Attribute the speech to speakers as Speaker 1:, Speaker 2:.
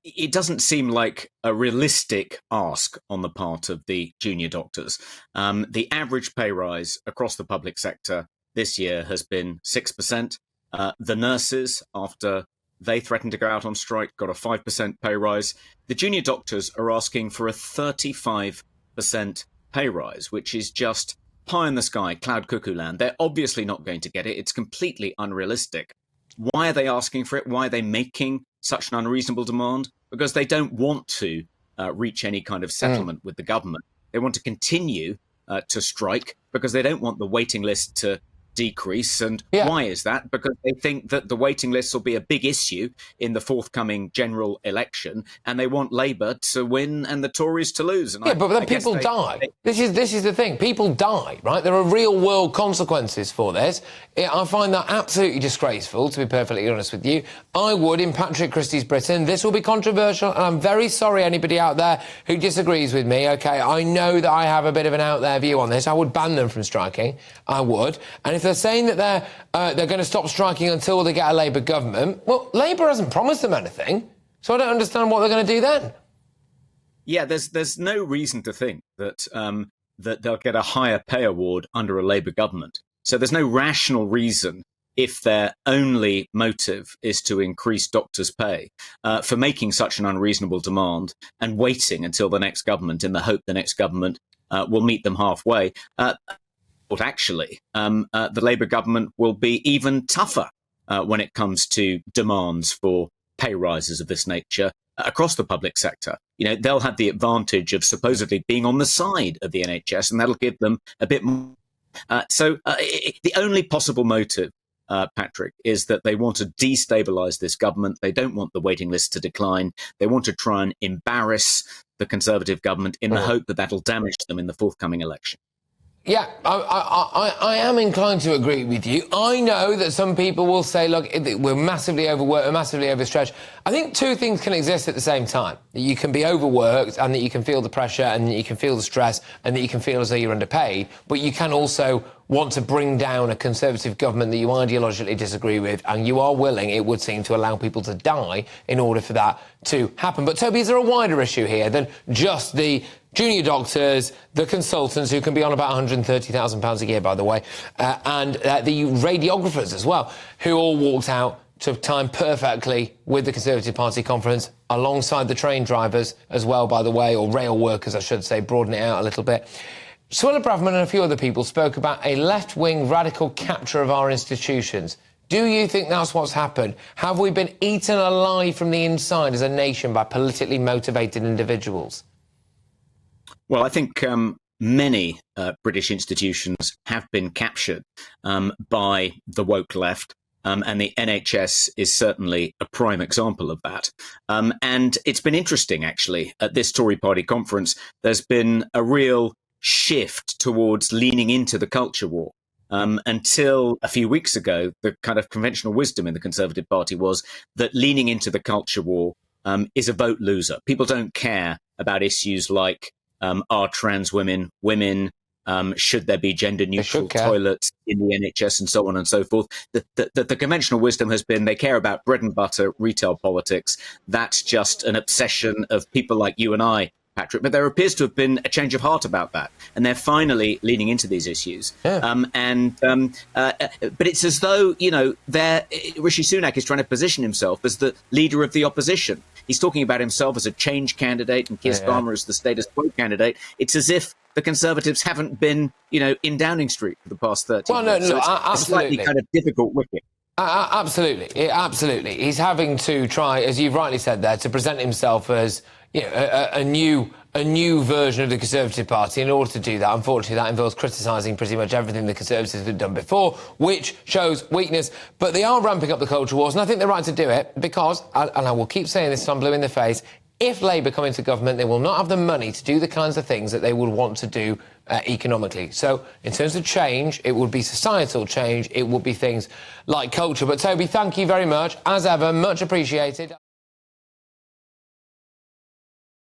Speaker 1: it doesn't seem like a realistic ask on the part of the junior doctors. The average pay rise across the public sector this year has been 6%. The nurses, after they threatened to go out on strike, got a 5% pay rise. The junior doctors are asking for a 35% pay rise, which is just pie in the sky, cloud cuckoo land. They're obviously not going to get it. It's completely unrealistic. Why are they asking for it? Why are they making such an unreasonable demand? Because they don't want to reach any kind of settlement with the government. They want to continue to strike because they don't want the waiting list to decrease. And why is that? Because they think that the waiting lists will be a big issue in the forthcoming general election, and they want Labour to win and the Tories to lose. And
Speaker 2: but then people die. This is the thing. People die, right? There are real-world consequences for this. I find that absolutely disgraceful, to be perfectly honest with you. I would, in Patrick Christie's Britain, this will be controversial, and I'm very sorry anybody out there who disagrees with me, OK? I know that I have a bit of an out-there view on this. I would ban them from striking. I would. And if they're saying that they're going to stop striking until they get a Labour government, well, Labour hasn't promised them anything, so I don't understand what they're going to do then.
Speaker 1: Yeah, there's no reason to think that that they'll get a higher pay award under a Labour government. So there's no rational reason, if their only motive is to increase doctors' pay, for making such an unreasonable demand and waiting until the next government in the hope the next government will meet them halfway. But actually, the Labour government will be even tougher when it comes to demands for pay rises of this nature across the public sector. You know, they'll have the advantage of supposedly being on the side of the NHS, and that'll give them a bit more. So the only possible motive, Patrick, is that they want to destabilise this government. They don't want the waiting list to decline. They want to try and embarrass the Conservative government in the hope that that'll damage them in the forthcoming election.
Speaker 2: Yeah, I am inclined to agree with you. I know that some people will say, look, we're massively overworked, we're massively overstretched. I think two things can exist at the same time. That you can be overworked and that you can feel the pressure and that you can feel the stress and that you can feel as though you're underpaid, but you can also want to bring down a Conservative government that you ideologically disagree with, and you are willing, it would seem, to allow people to die in order for that to happen. But, Toby, is there a wider issue here than just the junior doctors, the consultants who can be on about £130,000 a year, by the way, and the radiographers as well, who all walked out to time perfectly with the Conservative Party conference, alongside the train drivers as well, by the way, or rail workers, I should say, broaden it out a little bit. Suella Braverman and a few other people spoke about a left-wing radical capture of our institutions. Do you think that's what's happened? Have we been eaten alive from the inside as a nation by politically motivated individuals?
Speaker 1: Well, I think many British institutions have been captured by the woke left, and the NHS is certainly a prime example of that. And it's been interesting, actually, at this Tory party conference, there's been a real shift towards leaning into the culture war. Until a few weeks ago, the kind of conventional wisdom in the Conservative Party was that leaning into the culture war is a vote loser. People don't care about issues like are trans women women? Should there be gender-neutral toilets in the NHS and so on and so forth? The conventional wisdom has been they care about bread and butter, retail politics. That's just an obsession of people like you and I, Patrick. But there appears to have been a change of heart about that, and they're finally leaning into these issues. Yeah. But it's as though, you know, Rishi Sunak is trying to position himself as the leader of the opposition. He's talking about himself as a change candidate and Keir Starmer as the status quo candidate. It's as if the Conservatives haven't been, you know, in Downing Street for the past 30 years.
Speaker 2: No,
Speaker 1: so it's
Speaker 2: absolutely.
Speaker 1: a slightly kind of difficult wicket.
Speaker 2: Absolutely. Absolutely. He's having to try, as you've rightly said there, to present himself as, you know, a new version of the Conservative Party. In order to do that, unfortunately, that involves criticising pretty much everything the Conservatives have done before, which shows weakness. But they are ramping up the culture wars, and I think they're right to do it because, and I will keep saying this until I'm blue in the face, if Labour come into government, they will not have the money to do the kinds of things that they would want to do economically. So, in terms of change, it would be societal change. It would be things like culture. But, Toby, thank you very much. As ever, much appreciated.